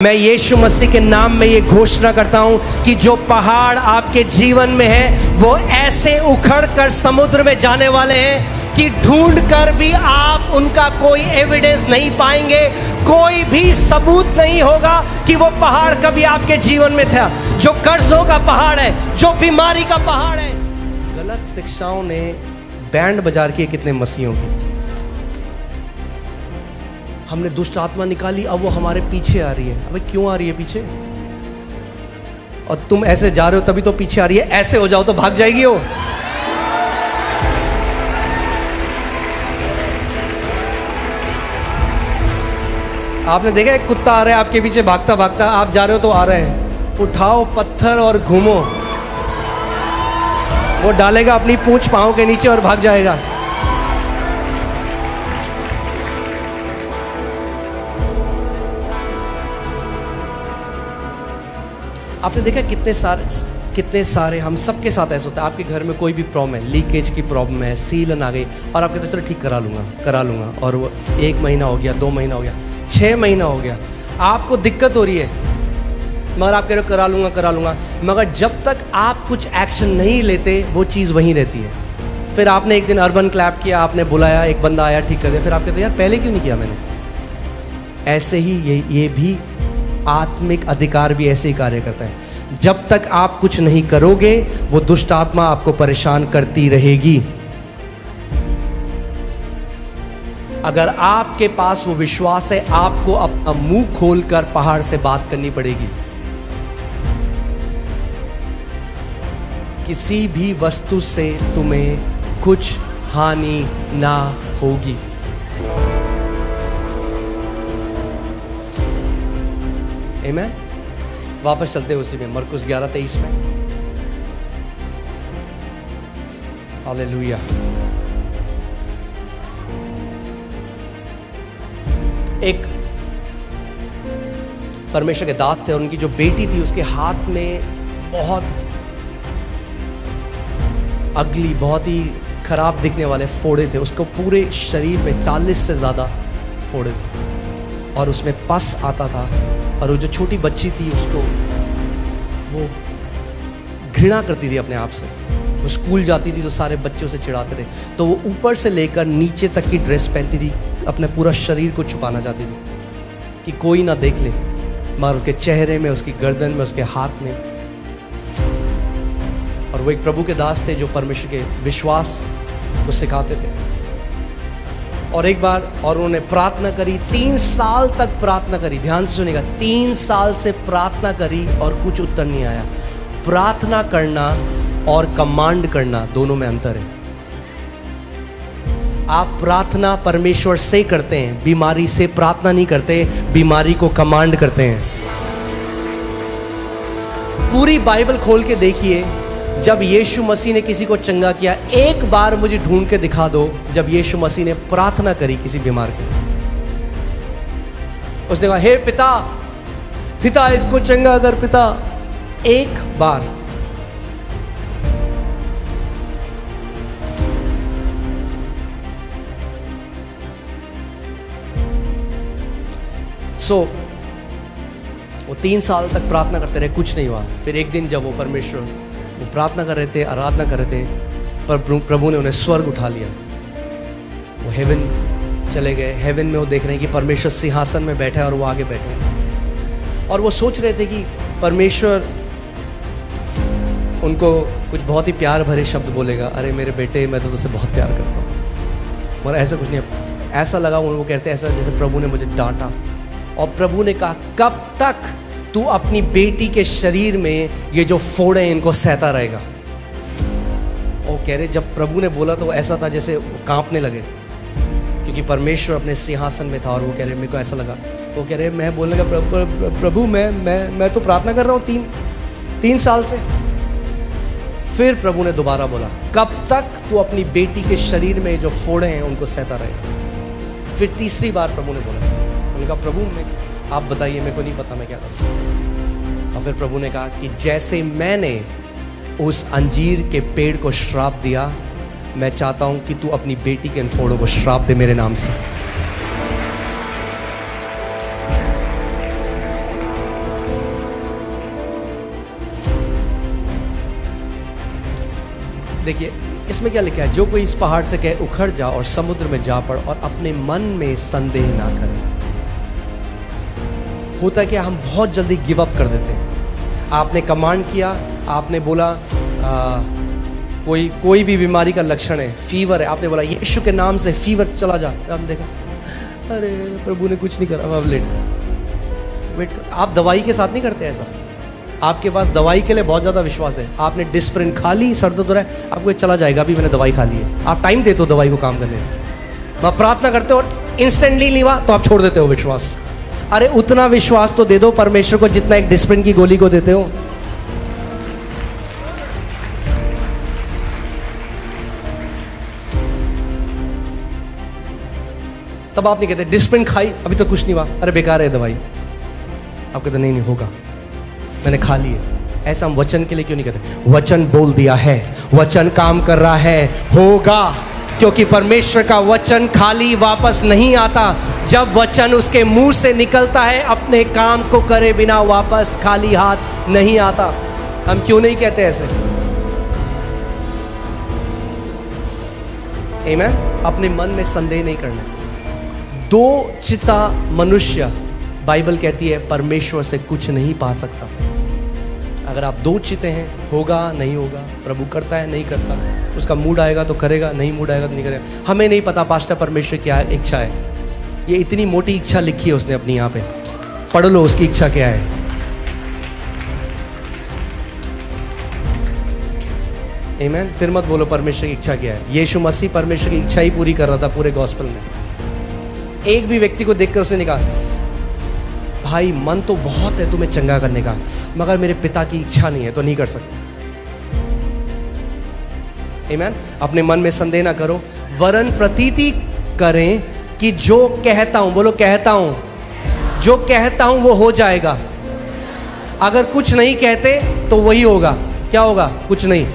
मैं यीशु मसीह के नाम में ये घोषणा करता हूं कि जो पहाड़ आपके जीवन में है वो ऐसे उखड़ कर समुद्र में जाने वाले हैं कि ढूंढ कर भी आप उनका कोई एविडेंस नहीं पाएंगे, कोई भी सबूत नहीं होगा कि वो पहाड़ कभी आपके जीवन में था। जो कर्जों का पहाड़ है, जो बीमारी का पहाड़ है। गलत शिक्षाओं ने बैंड बजा रखी है कितने मसीहों की। हमने दुष्ट आत्मा निकाली, अब वो हमारे पीछे आ रही है। अबे क्यों आ रही है पीछे? और तुम ऐसे जा रहे हो तभी तो पीछे आ रही है। ऐसे हो जाओ तो भाग जाएगी वो। आपने देखा एक कुत्ता आ रहा है आपके पीछे भागता भागता, आप जा रहे हो तो आ रहे हैं। उठाओ पत्थर और घूमो, वो डालेगा अपनी पूंछ पांव के नीचे और भाग जाएगा। आपने देखा कितने सारे हम सबके साथ ऐसा होता है। आपके घर में कोई भी प्रॉब्लम है, लीकेज की प्रॉब्लम है, सीलन आ गई, और आप कहते हो चलो ठीक करा लूँगा, और वो 1 महीना हो गया, 2 महीना हो गया, 6 महीना हो गया, आपको दिक्कत हो रही है, मगर आप कह रहे हो करा लूँगा, मगर जब तक आप कुछ एक्शन नहीं लेते वो चीज़ वहीं रहती है। फिर आपने एक दिन अर्बन क्लैप किया, आपने बुलाया, एक बंदा आया, ठीक कर दिया, फिर आप कहते हो यार पहले क्यों नहीं किया मैंने। ऐसे ही ये भी आत्मिक अधिकार भी ऐसे ही कार्य करता है। जब तक आप कुछ नहीं करोगे वो दुष्ट आत्मा आपको परेशान करती रहेगी। अगर आपके पास वो विश्वास है, आपको अपना मुंह खोलकर पहाड़ से बात करनी पड़ेगी। किसी भी वस्तु से तुम्हें कुछ हानि ना होगी। आमीन। वापस चलते हैं उसी में, मरकुस 11:23 में। हालेलुया। एक परमेश्वर के दास थे और उनकी जो बेटी थी उसके हाथ में बहुत अगली, बहुत ही खराब दिखने वाले फोड़े थे। उसको पूरे शरीर में 40 से ज़्यादा फोड़े थे और उसमें पस आता था। और वो जो छोटी बच्ची थी उसको वो घृणा करती थी अपने आप से। वो स्कूल जाती थी तो सारे बच्चे उसे चिढ़ाते थे, तो वो ऊपर से लेकर नीचे तक की ड्रेस पहनती थी, अपने पूरा शरीर को छुपाना चाहती थी कि कोई ना देख ले, मगर उसके चेहरे में, उसकी गर्दन में, उसके हाथ में। और वो एक प्रभु के दास थे जो परमेश्वर के विश्वास को सिखाते थे। और एक बार और उन्होंने प्रार्थना करी, 3 साल तक प्रार्थना करी। ध्यान से सुनिएगा, 3 साल से प्रार्थना करी और कुछ उत्तर नहीं आया। प्रार्थना करना और कमांड करना दोनों में अंतर है। आप प्रार्थना परमेश्वर से करते हैं, बीमारी से प्रार्थना नहीं करते, बीमारी को कमांड करते हैं। पूरी बाइबल खोल के देखिए, जब यीशु मसीह ने किसी को चंगा किया, एक बार मुझे ढूंढ के दिखा दो जब यीशु मसीह ने प्रार्थना करी किसी बीमार के। उसने कहा हे पिता इसको चंगा कर पिता। एक बार। वो 3 साल तक प्रार्थना करते रहे, कुछ नहीं हुआ। फिर एक दिन जब वो प्रार्थना कर रहे थे, आराधना कर रहे थे, पर प्रभु ने उन्हें स्वर्ग उठा लिया। वो हेवन चले गए। हेवन में वो देख रहे हैं कि परमेश्वर सिंहासन में बैठा है और वो आगे बैठे हैं। और वो सोच रहे थे कि परमेश्वर उनको कुछ बहुत ही प्यार भरे शब्द बोलेगा, अरे मेरे बेटे मैं तो तुझसे बहुत प्यार करता हूँ। मगर ऐसा कुछ नहीं। ऐसा लगा वो कहते ऐसा जैसे प्रभु ने मुझे डांटा। और प्रभु ने कहा कब तक तू अपनी बेटी के शरीर में ये जो फोड़े हैं इनको सहता रहेगा। वो कह रहे जब प्रभु ने बोला तो ऐसा था जैसे कांपने लगे, क्योंकि परमेश्वर अपने सिंहासन में था। और वो कह रहे मेरे को ऐसा लगा, वो कह रहे मैं बोलने का प्रभु मैं तो प्रार्थना कर रहा हूँ 3 साल से। फिर प्रभु ने दोबारा बोला कब तक तू अपनी बेटी के शरीर में जो फोड़े हैं उनको सहता रहेगा। फिर तीसरी बार प्रभु ने बोला, उन्होंने कहा प्रभु आप बताइए, मेरे को नहीं पता मैं क्या करूँ। और फिर प्रभु ने कहा कि जैसे मैंने उस अंजीर के पेड़ को श्राप दिया, मैं चाहता हूं कि तू अपनी बेटी के इन फोड़ों को श्राप दे मेरे नाम से। देखिए इसमें क्या लिखा है, जो कोई इस पहाड़ से कहे उखड़ जा और समुद्र में जा पड़ और अपने मन में संदेह ना करे। होता है कि हम बहुत जल्दी गिव अप कर देते हैं। आपने कमांड किया, आपने बोला कोई भी बीमारी का लक्षण है, फीवर है, आपने बोला यीशु के नाम से फीवर चला जा। आपने देखा अरे प्रभु ने कुछ नहीं करा, अब वेट कर। आप दवाई के साथ नहीं करते ऐसा। आपके पास दवाई के लिए बहुत ज़्यादा विश्वास है, आपने डिस्प्रिन खा ली, सर दर्द हो रहा है, आपको चला जाएगा, अभी मैंने दवाई खा ली है। आप टाइम देते हो दवाई को काम करने में, आप प्रार्थना करते हो, इंस्टेंटली नहीं हुआ तो आप छोड़ देते हो विश्वास। अरे उतना विश्वास तो दे दो परमेश्वर को जितना एक डिस्प्रिन की गोली को देते हो। तब आप नहीं कहते डिस्प्रिन खाई अभी तो कुछ नहीं हुआ, अरे बेकार है दवाई। आप कहते नहीं होगा, मैंने खा ली है। ऐसा हम वचन के लिए क्यों नहीं कहते? वचन बोल दिया है, वचन काम कर रहा है, होगा। क्योंकि परमेश्वर का वचन खाली वापस नहीं आता। जब वचन उसके मुंह से निकलता है अपने काम को करे बिना वापस खाली हाथ नहीं आता। हम क्यों नहीं कहते ऐसे? आमीन। अपने मन में संदेह नहीं करना। दो चिता मनुष्य, बाइबल कहती है, परमेश्वर से कुछ नहीं पा सकता। अगर आप दो चिते हैं, होगा नहीं होगा, प्रभु करता है नहीं करता, उसका मूड आएगा तो करेगा, नहीं मूड आएगा तो नहीं करेगा। हमें नहीं पता पास्टर परमेश्वर क्या इच्छा है। ये इतनी मोटी इच्छा लिखी है उसने अपनी, यहाँ पे पढ़ लो उसकी इच्छा क्या है। आमीन। फिर मत बोलो परमेश्वर की इच्छा क्या है। यीशु मसीह परमेश्वर की इच्छा ही पूरी कर रहा था पूरे गॉस्पेल में। एक भी व्यक्ति को देखकर उसने कहा भाई मन तो बहुत है तुम्हें चंगा करने का, मगर मेरे पिता की इच्छा नहीं है तो नहीं कर सकते। आमीन। अपने मन में संदेह ना करो, वरन प्रतीति करें कि जो कहता हूं, बोलो कहता हूं, जो कहता हूं वो हो जाएगा। अगर कुछ नहीं कहते तो वही होगा। क्या होगा? कुछ नहीं,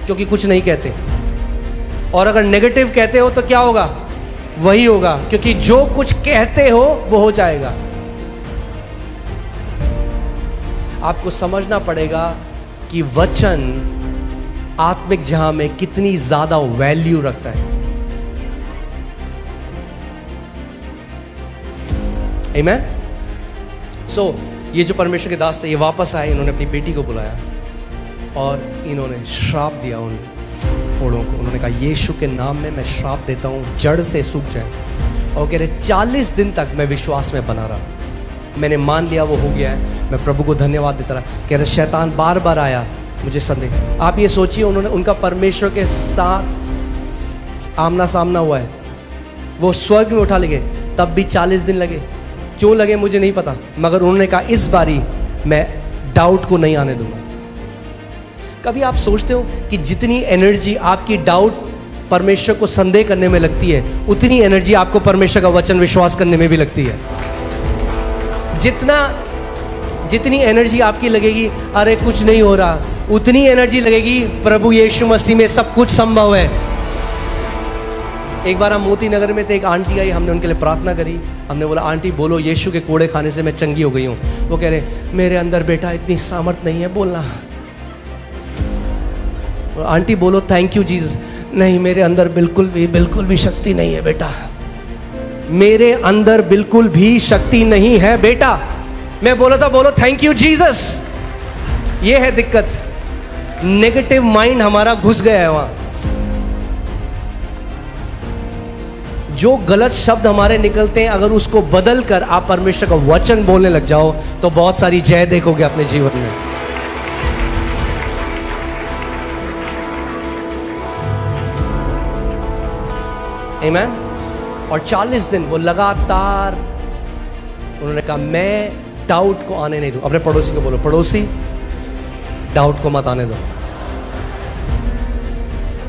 क्योंकि कुछ नहीं कहते। और अगर नेगेटिव कहते हो तो क्या होगा? वही होगा, क्योंकि जो कुछ कहते हो वो हो जाएगा। आपको समझना पड़ेगा कि वचन आत्मिक जहां में कितनी ज्यादा वैल्यू रखता है। आमीन। सो ये जो परमेश्वर के दास थे, ये वापस आए, इन्होंने अपनी बेटी को बुलाया और इन्होंने श्राप दिया उन फोड़ों को। उन्होंने कहा यीशु के नाम में मैं श्राप देता हूँ, जड़ से सूख जाए। और कह रहे 40 दिन तक मैं विश्वास में बना रहा, मैंने मान लिया वो हो गया है, मैं प्रभु को धन्यवाद देता रहा। कह रहे शैतान बार बार आया, मुझे संदेह। आप ये सोचिए, उन्होंने उनका परमेश्वर के साथ आमना सामना हुआ है, वो स्वर्ग में उठा ले गए, तब भी 40 दिन लगे। क्यों लगे मुझे नहीं पता, मगर उन्होंने कहा इस बारी मैं डाउट को नहीं आने दूंगा। कभी आप सोचते हो कि जितनी एनर्जी आपकी डाउट परमेश्वर को संदेह करने में लगती है, उतनी एनर्जी आपको परमेश्वर का वचन विश्वास करने में भी लगती है। जितनी एनर्जी आपकी लगेगी अरे कुछ नहीं हो रहा, उतनी एनर्जी लगेगी प्रभु यीशु मसीह में सब कुछ संभव है। एक बार हम मोती नगर में थे, एक आंटी आई, हमने उनके लिए प्रार्थना करी। हमने बोला आंटी बोलो यीशु के कोड़े खाने से मैं चंगी हो गई हूँ। वो कह रहे मेरे अंदर बेटा इतनी सामर्थ नहीं है बोलना। आंटी बोलो थैंक यू जीसस। नहीं मेरे अंदर बिल्कुल भी शक्ति नहीं है बेटा, मेरे अंदर बिल्कुल भी शक्ति नहीं है बेटा। मैं बोला था बोलो थैंक यू जीसस। ये है दिक्कत, नेगेटिव माइंड हमारा घुस गया है वहां। जो गलत शब्द हमारे निकलते हैं, अगर उसको बदल कर आप परमेश्वर का वचन बोलने लग जाओ तो बहुत सारी जय देखोगे अपने जीवन में। आमीन। और 40 दिन वो लगातार उन्होंने कहा मैं डाउट को आने नहीं दूं। अपने पड़ोसी को बोलो पड़ोसी डाउट को मत आने दो।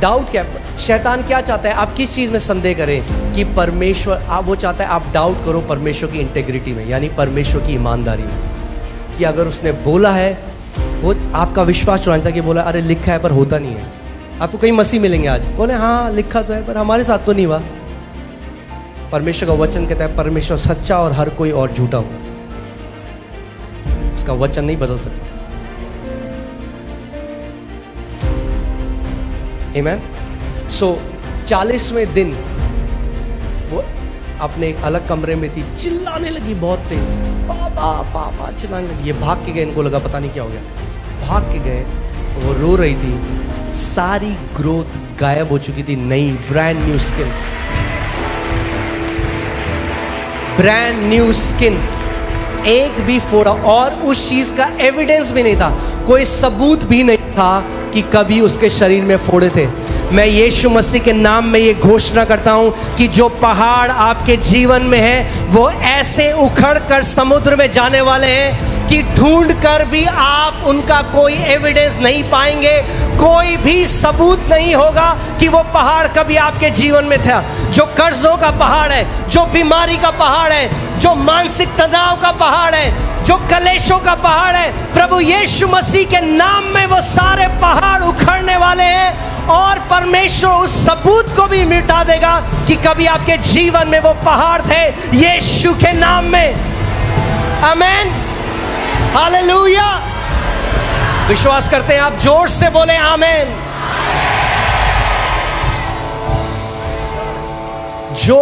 डाउट क्या, शैतान क्या चाहता है? आप किस चीज में संदेह करें? कि परमेश्वर, आप वो चाहता है आप डाउट करो परमेश्वर की इंटेग्रिटी में, यानी परमेश्वर की ईमानदारी में, कि अगर उसने बोला है वो आपका विश्वास चुराना चाहिए। बोला अरे लिखा है पर होता नहीं है। आपको कई मसीह मिलेंगे आज, बोले हाँ लिखा तो है पर हमारे साथ तो नहीं हुआ। परमेश्वर का वचन कहता है परमेश्वर सच्चा और हर कोई और झूठा हो, उसका वचन नहीं बदल सकता। आमेन। सो 40वें दिन वो अपने एक अलग कमरे में थी, चिल्लाने लगी बहुत तेज, पापा पापा चिल्लाने लगी। ये भाग के गए, इनको लगा पता नहीं क्या हो गया, भाग के गए, वो रो रही थी, सारी ग्रोथ गायब हो चुकी थी, नई brand new skin, brand new skin, एक भी फोड़ा, और उस चीज का एविडेंस भी नहीं था, कोई सबूत भी नहीं था कि कभी उसके शरीर में फोड़े थे। मैं यीशु मसीह के नाम में ये घोषणा करता हूं कि जो पहाड़ आपके जीवन में है वो ऐसे उखड़ कर समुद्र में जाने वाले हैं कि ढूंढ कर भी आप उनका कोई एविडेंस नहीं पाएंगे, कोई भी सबूत नहीं होगा कि वो पहाड़ कभी आपके जीवन में था। जो कर्जों का पहाड़ है, जो बीमारी का पहाड़ है, जो मानसिक तनाव का पहाड़ है, जो कलेशों का पहाड़ है, प्रभु यीशु मसीह के नाम में वो सारे पहाड़ उखड़ने वाले हैं और परमेश्वर उस सबूत को भी मिटा देगा कि कभी आपके जीवन में वो पहाड़ थे, यीशु के नाम में। आमेन, हालेलुया। विश्वास करते हैं आप? जोर से बोले आमेन। जो